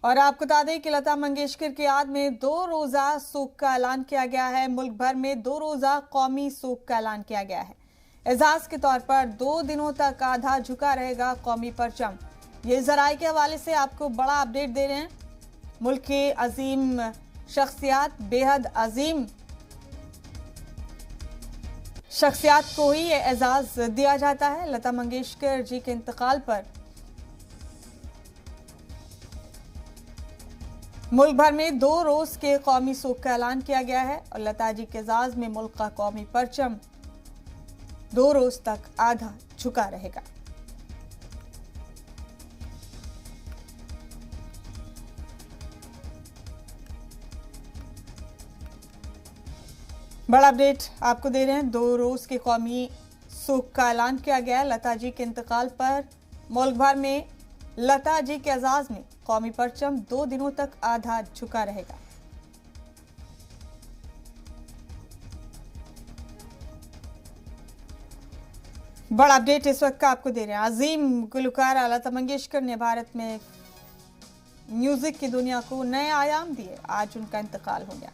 और आपको बता दें कि लता मंगेशकर की याद में 2 रोजा शोक का ऐलान किया गया है। मुल्क भर में 2 रोजा कौमी शोक का ऐलान किया गया है। एजाज के तौर पर 2 दिनों तक आधा झुका रहेगा कौमी परचम। ये जराये के हवाले से आपको बड़ा अपडेट दे रहे हैं। मुल्क के अजीम शख्सियात, बेहद अजीम शख्सियात को ही ये एजाज दिया जाता है। लता मंगेशकर जी के इंतकाल पर मुल्क भर में 2 रोज के कौमी शोक का ऐलान किया गया है और लता जी के एजाज में मुल्क का कौमी परचम 2 रोज तक आधा झुका रहेगा। बड़ा अपडेट आपको दे रहे हैं। 2 रोज के कौमी शोक का ऐलान किया गया है। लता जी के इंतकाल पर मुल्क भर में लता जी के एजाज में कौमी परचम 2 दिनों तक आधा झुका रहेगा। बड़ा अपडेट इस वक्त का आपको दे रहे हैं। अजीम गुलकारा लता मंगेशकर ने भारत में म्यूजिक की दुनिया को नए आयाम दिए। आज उनका इंतकाल हो गया।